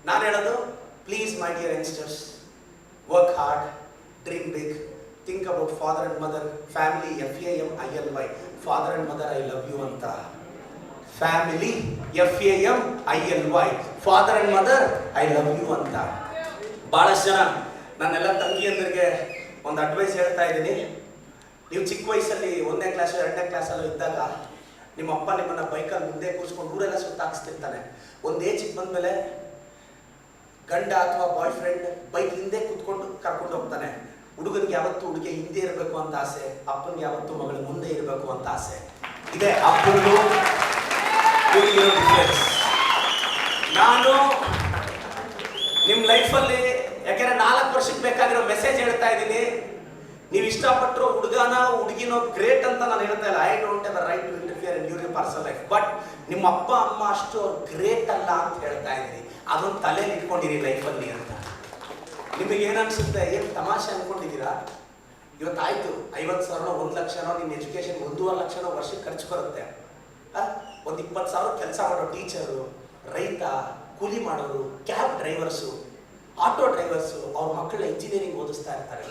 ನಾನು ಹೇಳೋದು, please my dear youngsters, work hard, dream big, think about father and mother, family, FAMILY, father and mother I love you ಅಂತ. Family, FAMILY, father and mother I love you ಅಂತ. ಬಹಳಷ್ಟು ಜನ ನನ್ನೆಲ್ಲ ತಂಗಿಯಂದರಿಗೆ ಒಂದು advice ಹೇಳ್ತಾ ಇದ್ದೀನಿ. ನೀವು ಚಿಕ್ಕ ವಯಸ್ಸಲ್ಲಿ 1ನೇ ಕ್ಲಾಸ್ 2ನೇ ಕ್ಲಾಸಲ್ಲೂ ಇದ್ದಾಗ ನಿಮ್ಮ ಅಪ್ಪ ನಿಮ್ಮನ್ನ ಬೈಕಲ್ಲಿ ಮುಂದೆ ಕೂರಿಸ್ಕೊಂಡು ಊರೆಲ್ಲ ಸುತ್ತಾಕಿಸ್ತಿರ್ತಾನೆ. ಒಂದು ಏಜಿಗೆ ಬಂದಮೇಲೆ ಗಂಡ ಅಥವಾ ಬಾಯ್ ಫ್ರೆಂಡ್ ಬೈಕ್ ಹಿಂದೆ ಕೂತ್ಕೊಂಡು ಕರ್ಕೊಂಡು ಹೋಗ್ತಾನೆ. ಹುಡುಗನಿಗೆ ಯಾವತ್ತೂ ಹುಡುಗಿ ಹಿಂದೆ ಇರಬೇಕು ಅಂತ ಆಸೆ, ಅಪ್ಪನಿಗೆ ಯಾವತ್ತೂ ಮಗಳು ಮುಂದೆ ಇರಬೇಕು ಅಂತ ಆಸೆ. ಇದೆ ಅಪ್ಪನಿಗೂ ಡಿಫರೆನ್ಸ್. ನಾನು ನಿಮ್ಮ ಲೈಫಲ್ಲಿ ಯಾಕೆಂದ್ರೆ 4 ವರ್ಷಕ್ಕೆ ಬೇಕಾಗಿರೋ ಮೆಸೇಜ್ ಹೇಳ್ತಾ ಇದ್ದೀನಿ. ನೀವು ಇಷ್ಟಪಟ್ಟರು ಹುಡುಗನ ಹುಡುಗಿನೋ ಗ್ರೇಟ್ ಅಂತ ನಾನು ಹೇಳ್ತಾ ಇಲ್ಲ. I don't have a right to interfere in your personal life. But ನಿಮ್ಮ ಅಪ್ಪ ಅಮ್ಮ ಅಷ್ಟು ಗ್ರೇಟ್ ಅಲ್ಲ ಅಂತ ಹೇಳ್ತಾ ಇದ್ದೀನಿ. ಅದೊಂದು ತಲೆಯಲ್ಲಿ ಇಟ್ಕೊಂಡಿರಿ ಲೈಫಲ್ಲಿ ಅಂತ. ನಿಮಗೆ ಏನನ್ಸುತ್ತೆ, ಏನು ತಮಾಷೆ ಅನ್ಕೊಂಡಿದ್ದೀರಾ? ಇವತ್ತಾಯ್ತು 50,000 1 ಲಕ್ಷನೋ ನಿಮ್ಮ ಎಜುಕೇಶನ್ 1.5 ಲಕ್ಷನೋ ವರ್ಷಕ್ಕೆ ಖರ್ಚು ಬರುತ್ತೆ. ಒಂದು 20,000 ಕೆಲಸ ಮಾಡೋ ಟೀಚರು, ರೈತ, ಕೂಲಿ ಮಾಡೋರು, ಕ್ಯಾಬ್ ಡ್ರೈವರ್ಸು, ಆಟೋ ಡ್ರೈವರ್ಸು, ಅವ್ರ ಮಕ್ಕಳ ಇಂಜಿನಿಯರಿಂಗ್ ಓದಿಸ್ತಾ ಇರ್ತಾರೆ.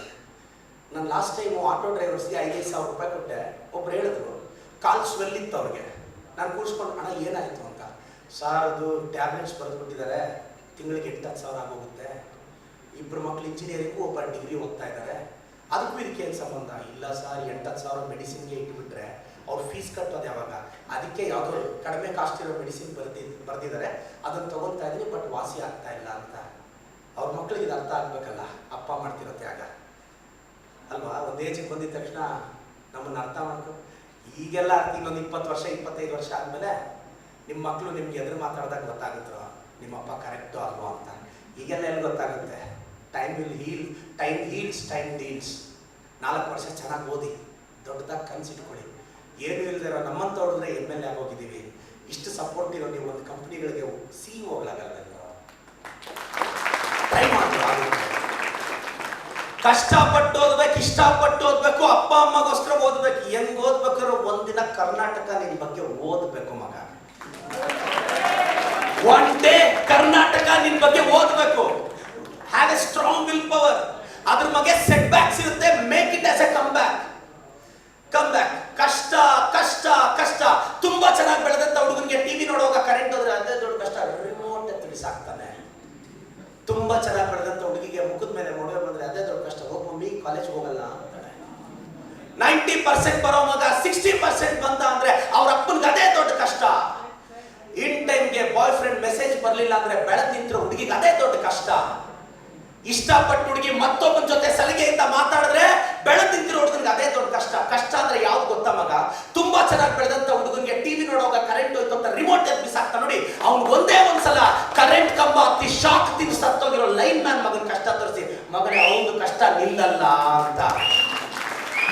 ನಾನು ಲಾಸ್ಟ್ ಟೈಮು ಆಟೋ ಡ್ರೈವರ್ಸ್ಗೆ 5,000 ರೂಪಾಯಿ ಕೊಟ್ಟೆ. ಒಬ್ರು ಹೇಳಿದ್ರು ಕಾಲ್ ಸ್ವೆಲ್ ಇತ್ತು ಅವ್ರಿಗೆ. ನಾನು ಕೂರಿಸ್ಕೊಂಡು, ಅಣ್ಣ ಏನಾಯಿತು ಅಂತ. ಸಾರ್ ಅದು ಟ್ಯಾಬ್ಲೆಟ್ಸ್ ಬರೆದುಕೊಟ್ಟಿದ್ದಾರೆ, ತಿಂಗಳಿಗೆ 8-10,000 ಆಗೋಗುತ್ತೆ. 2 ಮಕ್ಕಳು ಇಂಜಿನಿಯರಿಂಗು, ಒಬ್ಬ ಡಿಗ್ರಿ ಓದ್ತಾ ಇದ್ದಾರೆ, ಅದಕ್ಕೂ ಇದಕ್ಕೆ ಏನು ಸಂಬಂಧ? ಇಲ್ಲ ಸರ್, 8-10,000 ಮೆಡಿಸಿನ್ಗೆ ಇಟ್ಬಿಟ್ರೆ ಅವ್ರು ಫೀಸ್ ಕಟ್ಟೋದು ಯಾವಾಗ? ಅದಕ್ಕೆ ಯಾವುದೋ ಕಡಿಮೆ ಕಾಸ್ಟ್ ಇರೋ ಮೆಡಿಸಿನ್ ಬರೆದಿದ್ದಾರೆ, ಅದನ್ನು ತೊಗೊಳ್ತಾ ಇದ್ದೀನಿ, ಬಟ್ ವಾಸಿ ಆಗ್ತಾ ಇಲ್ಲ ಅಂತ. ಅವ್ರ ಮಕ್ಕಳಿಗೆ ಇದು ಅರ್ಥ ಆಗಬೇಕಲ್ಲ, ಅಪ್ಪ ಮಾಡ್ತಿರೋ ತ್ಯಾಗ ಅಲ್ವಾ? ಒಂದು ಏಜಿಗೆ ಬಂದಿದ ತಕ್ಷಣ ನಮ್ಮನ್ನು ಅರ್ಥ ಮಾಡ್ಕೊ. ಈಗೆಲ್ಲ ಇನ್ನೊಂದು 20 ವರ್ಷ 25 ವರ್ಷ ಆದಮೇಲೆ ನಿಮ್ಮ ಮಕ್ಕಳು ನಿಮ್ಗೆ ಎದುರು ಮಾತಾಡಿದಾಗ ಗೊತ್ತಾಗುತ್ತೋ ನಿಮ್ಮಪ್ಪ ಕರೆಕ್ಟು ಅಲ್ವಾ ಅಂತ. ಈಗೆಲ್ಲ ಎಲ್ಲಿ ಗೊತ್ತಾಗುತ್ತೆ? Time will heal, time heals, time deals. 4 ವರ್ಷ ಚೆನ್ನಾಗಿ ಓದಿ, ದೊಡ್ಡದಾಗಿ ಕನಸಿಟ್ಕೊಳ್ಳಿ. ಏನು ಇಲ್ಲದಿರೋ ನಮ್ಮಂತ ಹೊಡೆದ್ರೆ MLA ಆಗೋಗಿದ್ದೀವಿ. ಇಷ್ಟು ಸಪೋರ್ಟ್ ಇರೋ ನೀವು ಒಂದು ಕಂಪ್ನಿಗಳಿಗೆ CEO ಟ್ರೈ ಮಾಡ್ತೀವಿ. ಕಷ್ಟಪಟ್ಟು ಓದ್ಬೇಕು, ಇಷ್ಟಪಟ್ಟು ಓದ್ಬೇಕು, ಅಪ್ಪ ಅಮ್ಮಗೋಸ್ಕರ ಓದ್ಬೇಕು. ಹೆಂಗ್ ಓದ್ಬೇಕಾದ್ರೆ ಒಂದಿನ ಕರ್ನಾಟಕ ನಿನ್ ಬಗ್ಗೆ ಓದ್ಬೇಕು ಮಗ. ಒನ್ ಡೇ ಕರ್ನಾಟಕ ನಿನ್ ಬಗ್ಗೆ ಓದ್ಬೇಕು. Have A strong will power. ಅದ್ರ ಬಗ್ಗೆ ಸೆಟ್ ಬ್ಯಾಕ್ಸ್ ಇರುತ್ತೆ, make it as A come back. ಕಷ್ಟ ಕಷ್ಟ ಕಷ್ಟ. ತುಂಬಾ ಚೆನ್ನಾಗಿ ಬೆಳೆದಂತ ಹುಡುಗನಿಗೆ ಟಿವಿ ನೋಡುವಾಗ ಕರೆಂಟ್ ಹೋದ್ರೆ ಅದೇ ದೊಡ್ಡ ಕಷ್ಟ, ರಿಮೋಟ್ ತಿಳಿಸಾಕ್ತಾನೆ. ತುಂಬಾ ಚೆನ್ನಾಗಿ ಬೆಳೆದಂತ ಹುಡುಗಿಗೆ ಮುಖದ ಮೇಲೆ ಮೊಡವೆ ಬಂದ್ರೆ ಅದೇ ದೊಡ್ಡ ಕಷ್ಟ, ಹೋಗಿ ಮಮ್ಮಿ ಕಾಲೇಜ್ ಹೋಗಲ್ಲ ಅಂತಾನೆ. 90% ಬರೋ ಮಗ 60% ಬಂದ ಅಂದ್ರೆ ಅವ್ರ ಅಪ್ಪನಿಗೆ ಅದೇ ದೊಡ್ಡ ಕಷ್ಟ. ಇನ್ ಟೈಮ್ಗೆ ಬಾಯ್ ಫ್ರೆಂಡ್ ಮೆಸೇಜ್ ಬರ್ಲಿಲ್ಲ ಅಂದ್ರೆ ಬೆಳೆದ್ ನಿಂತಿರೋ ಹುಡುಗಿಗೆ ಅದೇ ದೊಡ್ಡ ಕಷ್ಟ. ಇಷ್ಟಪಟ್ಟು ಹುಡುಗಿ ಮತ್ತೊಬ್ಬನ ಜೊತೆ ಸಲಿಗೆಯಿಂದ ಮಾತಾಡಿದ್ರೆ ಬೆಳೆದ್ ನಿಂತಿರೋ ಹುಡುಗನಿಗೆ ಅದೇ ದೊಡ್ಡ ಕಷ್ಟ. ಕಷ್ಟ ಅಂದ್ರೆ ಯಾವ್ದು ಗೊತ್ತಾ ಮಗ? ತುಂಬಾ ಚೆನ್ನಾಗಿ ಬೆಳೆದಂತ ಹುಡುಗನಿಗೆ ಟಿವಿ ನೋಡುವಾಗ ಕರೆಂಟ್ ಹೋಯ್ತು ಅಂತ ರಿಮೋಟ್ ಎದ್ದು ಬಿಸಾಕ್ತಾ ನೋಡಿ, ಅವ್ನು ಒಂದೇ ಒಂದ್ಸಲ ಕರೆಂಟ್ ಕಂಬ ಹತ್ತಿ ಶಾಕ್ ತಿಂದು ಸತ್ತೋಗಿರೋ ಲೈನ್ ಮ್ಯಾನ್ ಮಗನ ಕಷ್ಟ ತೋರಿಸಿ, ಮಗನೇ ಅವನು ಕಷ್ಟ ನಿಲ್ಲಲ್ಲ ಅಂತ.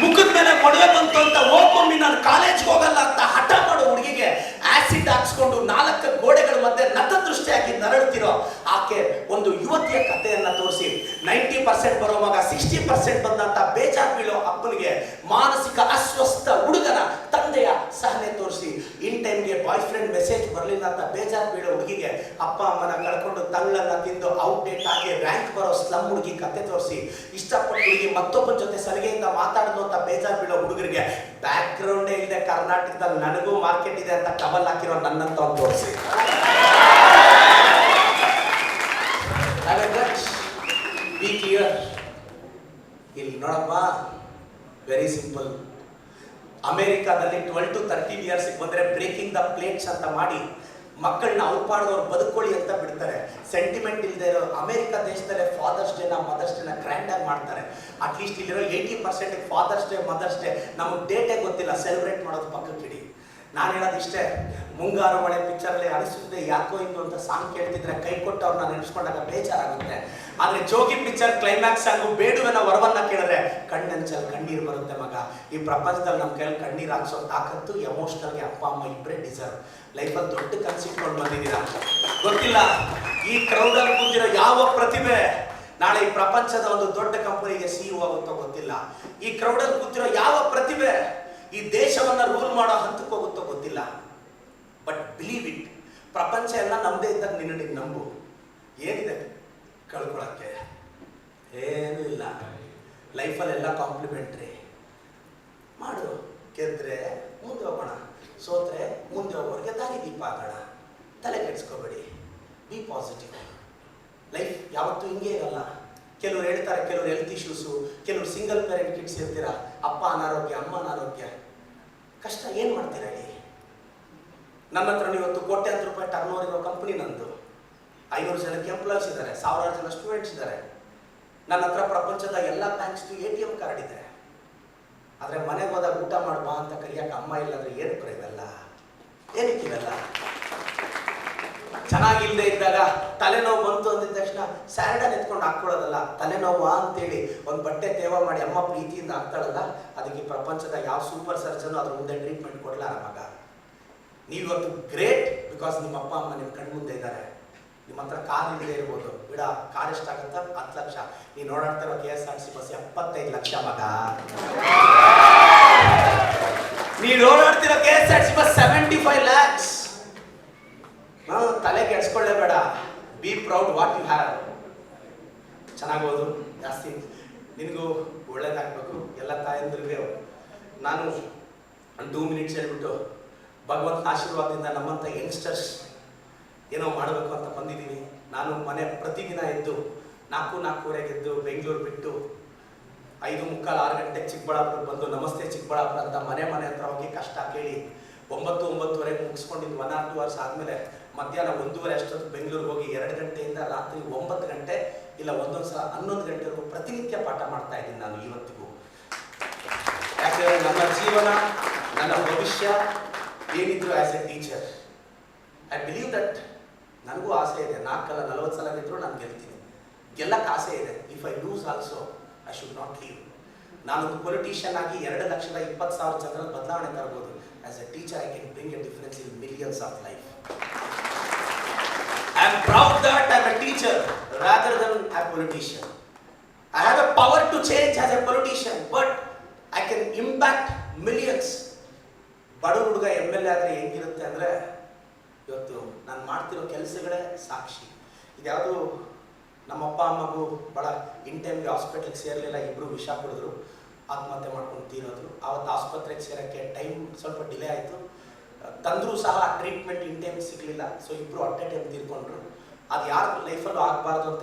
ಮುಖದ ಮೇಲೆ ಮೊಡವೆ ಬಂತು ಅಂತ ಒಮ್ಮೊಮ್ಮೆ ನಾನು ಕಾಲೇಜ್ಗೆ ಹೋಗಲ್ಲ ಅಂತ ಹಠ ಮಾಡೋ ಹುಡುಗಿಗೆ ಆಸಿಡ್ ಹಾಕ್ಸ್ಕೊಂಡು 4 ಗೋಡೆಗಳ ಮಧ್ಯೆ ನತದೃಷ್ಟಿಯಾಗಿ ನರಳುತ್ತಿರೋ ಆಕೆ ಒಂದು ಯುವತಿಯ ಕಥೆಯನ್ನ ತೋರಿಸಿ, 90% ಬರೋ ಮಗ 60% ಬಂದಂತ ಬೇಜಾರು ಬೀಳೋ ಅಪ್ಪನಿಗೆ ಮಾನಸಿಕ ಅಸ್ವಸ್ಥ ಹುಡುಗನ ತಂದೆಯ ಸಹನೆ ತೋರಿಸಿ, ಇನ್ ಟೈಮ್ಗೆ ಬಾಯ್ ಫ್ರೆಂಡ್ ಮೆಸೇಜ್ ಬರಲಿಲ್ಲ ಅಂತ ಬೇಜಾರು ಬೀಳೋ ಹುಡುಗಿಗೆ ಅಪ್ಪ ಅಮ್ಮನ ಕಳ್ಕೊಂಡು ತಂಗಳನ್ನ ತಿಂದು ಔಟ್ಡೇಟ್ ಆಗಿ ರ್ಯಾಂಕ್ ಬರೋ ಸ್ಲಮ್ ಹುಡುಗಿ ಕತೆ ತೋರಿಸಿ, ಇಷ್ಟಪಟ್ಟು ಹುಡುಗಿ ಮತ್ತೊಬ್ಬನ ಜೊತೆ ಸಲಿಗೆಯಿಂದ ಮಾತಾಡೋದು ಅಂತ ಬೇಜಾರು ಬೀಳೋ ಹುಡುಗರಿಗೆ ಬ್ಯಾಕ್ ಗ್ರೌಂಡೇ ಇದೆ, ಕರ್ನಾಟಕದಲ್ಲಿ ನನಗೂ ಮಾರ್ಕೆಟ್ ಇದೆ ಅಂತ ಟವಲ್ ಹಾಕಿರೋ ನನ್ನಂತ ಒಂದು ತೋರಿಸಿ. B clear. ಇಲ್ಲಿ ನೋಡಪ್ಪ, ವೆರಿ ಸಿಂಪಲ್. ಅಮೆರಿಕಾದಲ್ಲಿ 12 to 13 years ಬಂದ್ರೆ ಬ್ರೇಕಿಂಗ್ ದ ಪ್ಲೇಟ್ಸ್ ಅಂತ ಮಾಡಿ ಮಕ್ಕಳನ್ನ ಅವ್ರು ಪಾಡ್ದವ್ರು ಬದುಕೊಳ್ಳಿ ಅಂತ ಬಿಡ್ತಾರೆ. ಸೆಂಟಿಮೆಂಟ್ ಇಲ್ಲದೆ ಇರೋ ಅಮೆರಿಕ ದೇಶದಲ್ಲೇ ಫಾದರ್ಸ್ ಡೇನ ಮದರ್ಸ್ ಡೇನ ಗ್ರ್ಯಾಂಡ್ ಆಗಿ ಮಾಡ್ತಾರೆ. ಅಟ್ಲೀಸ್ಟ್ ಇಲ್ಲಿರೋ 80% ಫಾದರ್ಸ್ ಡೇ ಮದರ್ಸ್ ಡೇ ನಮಗೆ ಡೇಟೇ ಗೊತ್ತಿಲ್ಲ, ಸೆಲೆಬ್ರೇಟ್ ಮಾಡೋದು ಪಕ್ಕಕ್ಕಿಡಿ. ನಾನು ಹೇಳೋದು ಇಷ್ಟೇ, ಮುಂಗಾರು ಮಳೆ ಪಿಕ್ಚರ್ಲಿ ಅನಿಸುತ್ತೆ ಯಾಕೋ ಇಂದು ಅಂತ ಸಾಂಗ್ ಕೇಳ್ತಿದ್ರೆ ಕೈ ಕೊಟ್ಟು ಅವ್ರನ್ನ ನೆನೆಸ್ಕೊಂಡಾಗ ಬೇಜಾರಾಗುತ್ತೆ. ಆದ್ರೆ ಜೋಗಿ ಪಿಕ್ಚರ್ ಕ್ಲೈಮ್ಯಾಕ್ಸ್ ಸಾಂಗು ಬೇಡುವೆನ ವರವನ್ನ ಕೇಳಿದ್ರೆ ಕಣ್ಣಂಚಲ್ಲಿ ಕಣ್ಣೀರು ಬರುತ್ತೆ ಮಗ. ಈ ಪ್ರಪಂಚದಲ್ಲಿ ನಮ್ಮ ಕೈಯಲ್ಲಿ ಕಣ್ಣೀರು ಹಾಕ್ಸೋ ತಾಕತ್ತು ಎಮೋಷನಲ್ಗೆ ಅಪ್ಪ ಅಮ್ಮ ಇಬ್ಬರೇ ಡಿಸರ್ವ್. ಲೈಫಲ್ಲಿ ದೊಡ್ಡ ಕನ್ಸಿಟ್ಕೊಂಡು ಬಂದಿದ್ದೀರಾ ಗೊತ್ತಿಲ್ಲ. ಈ ಕ್ರೌಡಲ್ಲಿ ಕೂತಿರೋ ಯಾವ ಪ್ರತಿಭೆ ನಾಳೆ ಈ ಪ್ರಪಂಚದ ಒಂದು ದೊಡ್ಡ ಕಂಪನಿಗೆ CEO ಆಗುತ್ತೋ ಗೊತ್ತಿಲ್ಲ. ಈ ಕ್ರೌಡಲ್ಲಿ ಕೂತಿರೋ ಯಾವ ಪ್ರತಿಭೆ ಈ ದೇಶವನ್ನ ರೂಲ್ ಮಾಡೋ ಹಂತಕ್ಕೆ ಹೋಗುತ್ತೋ ಗೊತ್ತಿಲ್ಲ. ಬಟ್ ಬಿಲೀವ್ ಇಟ್, ಪ್ರಪಂಚ ಎಲ್ಲ ನಮ್ಮದೇ ಇದ್ದಾಗ ನಿನ್ನ ನಂಬು. ಏನಿದೆ ಕಳ್ಕೊಳಕ್ಕೆ? ಏನೂ ಇಲ್ಲ. ಲೈಫಲ್ಲೆಲ್ಲ ಕಾಂಪ್ಲಿಮೆಂಟ್ರಿ. ಮಾಡು, ಗೆದ್ರೆ ಮುಂದೆ ಹೋಗೋಣ, ಸೋತ್ರೆ ಮುಂದೆ ಹೋಗೋರಿಗೆ ದಾರಿ ದೀಪ ಆಗೋಣ. ತಲೆ ಕೆಡಿಸ್ಕೋಬೇಡಿ, ಬಿ ಪಾಸಿಟಿವ್. ಲೈಫ್ ಯಾವತ್ತೂ ಹಿಂಗೆ ಇರಲ್ಲ. ಕೆಲವ್ರು ಹೇಳ್ತಾರೆ, ಕೆಲವ್ರು ಹೆಲ್ತ್ ಇಶ್ಯೂಸು, ಕೆಲವ್ರು ಸಿಂಗಲ್ ಪೇರೆಂಟ್ ಕಿಡ್ಸ್ ಇರ್ತೀರ, ಅಪ್ಪ ಅನಾರೋಗ್ಯ, ಅಮ್ಮ ಅನಾರೋಗ್ಯ, ಕಷ್ಟ. ಏನು ಮಾಡ್ತೀರ ಹೇಳಿ? ನನ್ನ ಹತ್ರ ಇವತ್ತು ಕೋಟ್ಯಾಂತರ ರೂಪಾಯಿ ಟರ್ನ್ ಓವರ್ ಇರೋ ಕಂಪ್ನಿ ನಂದು. 500 ಜನಕ್ಕೆ ಎಂಪ್ಲಾಯ್ಸ್ ಇದ್ದಾರೆ, 1000 ಜನ ಸ್ಟೂಡೆಂಟ್ಸ್ ಇದ್ದಾರೆ. ನನ್ನ ಹತ್ರ ಪ್ರಪಂಚದ ಎಲ್ಲ ಬ್ಯಾಂಕ್ಸ್ದು ATM ಕಾರ್ಡ್ ಇದೆ. ಆದರೆ ಮನೆಗೆ ಹೋದಾಗ ಊಟ ಮಾಡ್ಬಾ ಅಂತ ಕರಿಯಕ್ಕೆ ಅಮ್ಮ ಇಲ್ಲಾಂದ್ರೆ ಏನಕ್ಕೆ ಇವೆಲ್ಲ? ಏನಕ್ಕಿವೆಲ್ಲ? ಚೆನ್ನಾಗಿಲ್ಲದೆ ಇದ್ದಾಗ ತಲೆನೋವು ಬಂತು ಅಂದಿದ ತಕ್ಷಣ ಸ್ಯಾರಡನ್ ಎತ್ಕೊಂಡು ಹಾಕ್ಕೊಳ್ಳೋದಲ್ಲ. ತಲೆನೋವು ಅಂತೇಳಿ ಒಂದು ಬಟ್ಟೆ ತೇವ ಮಾಡಿ ಅಮ್ಮ ಪ್ರೀತಿಯಿಂದ ಹಾಕ್ತಾಳಲ್ಲ, ಅದಕ್ಕೆ ಪ್ರಪಂಚದ ಯಾವ ಸೂಪರ್ ಸರ್ಜನ್ ಅದ್ರ ಮುಂದೆ ಟ್ರೀಟ್ಮೆಂಟ್ ಕೊಡಲ್ಲ ಮಗ. ನೀವಿವತ್ತು ಗ್ರೇಟ್ ಬಿಕಾಸ್ ನಿಮ್ಮ ಅಪ್ಪ ಅಮ್ಮ ನಿಮ್ಮ ಕಣ್ಣು ಮುಂದೆ ಇದ್ದಾರೆ. ನಿಮ್ಮ ಹತ್ರ ಕಾರ್ ಇಲ್ಲದೆ ಇರ್ಬೋದು, ಬಿಡ, ಕಾರ್ ಎಷ್ಟಾಗುತ್ತಾ? 10 ಲಕ್ಷ. ನೀನು ಓಡಾಡ್ತಿರೋ KSRTC ಬಸ್ 75 ಲಕ್ಷ ಮಗ. ನೀನು ಓಡಾಡ್ತಿರೋ KSRTC ಬಸ್ 75 lakhs. ತಲೆ ಕೆಡಿಸ್ಕೊಳ್ಳೇಬೇಡ. Be proud what you have. ಚೆನ್ನಾಗಿ ಓದು, ಜಾಸ್ತಿ ನಿನಗೂ ಒಳ್ಳೇದಾಗಬೇಕು. ಎಲ್ಲ ತಾಯಂದ್ರಿಗೆ ನಾನು 2 ಮಿನಿಟ್ಸ್ ಹೇಳ್ಬಿಟ್ಟು ಭಗವಂತನ ಆಶೀರ್ವಾದದಿಂದ ನಮ್ಮಂಥ ಯಂಗ್ಸ್ಟರ್ಸ್ ಏನೋ ಮಾಡಬೇಕು ಅಂತ ಬಂದಿದ್ದೀನಿ. ನಾನು ಪ್ರತಿದಿನ ಎದ್ದು 4:45 ಎದ್ದು ಬೆಂಗಳೂರು ಬಿಟ್ಟು 5:45, 6 ಗಂಟೆಗೆ ಚಿಕ್ಕಬಳ್ಳಾಪುರ ಬಂದು ನಮಸ್ತೆ ಚಿಕ್ಕಬಳ್ಳಾಪುರ ಅಂತ ಮನೆ ಹತ್ರ ಹೋಗಿ ಕಷ್ಟ ಕೇಳಿ 9-9:30 ಮುಗಿಸ್ಕೊಂಡಿದ್ದು 1 or 2 hours ಆದಮೇಲೆ ಮಧ್ಯಾಹ್ನ 1:30 ಅಷ್ಟೊತ್ತು ಬೆಂಗಳೂರಿಗೆ ಹೋಗಿ 2 ಗಂಟೆಯಿಂದ ರಾತ್ರಿ 9 ಗಂಟೆ ಇಲ್ಲ ಒಂದೊಂದು ಸಲ 11 ಗಂಟೆವರೆಗೂ ಪ್ರತಿನಿತ್ಯ ಪಾಠ ಮಾಡ್ತಾ ಇದ್ದೀನಿ ನಾನು ಇವತ್ತಿಗೂ. ಯಾಕೆಂದರೆ ನನ್ನ ಜೀವನ, ನನ್ನ ಭವಿಷ್ಯ ಏನಿದ್ರು as A teacher. I believe that. ನನಗೂ ಆಸೆ ಇದೆ, 4 ಅಲ್ಲ 40 ಸಲ ಗೆದ್ದರೂ ನಾನು ಗೆಲ್ತೀನಿ. ಗೆಲ್ಲಕ್ಕೆ ಆಸೆ ಇದೆ. If I loose also I should not leave. ನಾನೊಂದು ಪೊಲಿಟಿಷಿಯನ್ ಆಗಿ 2,20,000 ಜನರಲ್ಲಿ ಬದಲಾವಣೆ ತರಬಹುದು. As A teacher I can bring A difference in millions of life. I am proud that I am a teacher rather than a politician. I have a power to change as a politician, but I can impact millions. ಬಡ ಹುಡುಗ MLA ಆದರೆ ಹೆಂಗಿರುತ್ತೆ ಅಂದರೆ, ಇವತ್ತು ನಾನು ಮಾಡ್ತಿರೋ ಕೆಲಸಗಳೇ ಸಾಕ್ಷಿ. ಇದ್ಯಾವುದು ನಮ್ಮಪ್ಪ ಅಮ್ಮಗೂ ಭಾಳ ಇನ್ ಟೈಮ್ಗೆ ಹಾಸ್ಪಿಟ್ಲಿಗೆ ಸೇರಲಿಲ್ಲ, ಇಬ್ಬರು ವಿಷ ಕುಡಿದ್ರು, ಆತ್ಮಹತ್ಯೆ ಮಾಡ್ಕೊಂಡು ತೀರೋದ್ರು. ಆವತ್ತು ಆಸ್ಪತ್ರೆಗೆ ಸೇರೋಕ್ಕೆ ಟೈಮ್ ಸ್ವಲ್ಪ ಡಿಲೇ ಆಯಿತು. ತಂದರೂ ಸಹ ಟ್ರೀಟ್ಮೆಂಟ್ ಇನ್ ಟೈಮ್ ಸಿಗಲಿಲ್ಲ. ಸೊ ಇಬ್ಬರು ಅಟ್ ಎ ಟೈಮ್ ತೀರ್ಕೊಂಡ್ರು. ಅದು ಯಾರ ಲೈಫಲ್ಲೂ ಆಗಬಾರ್ದು ಅಂತ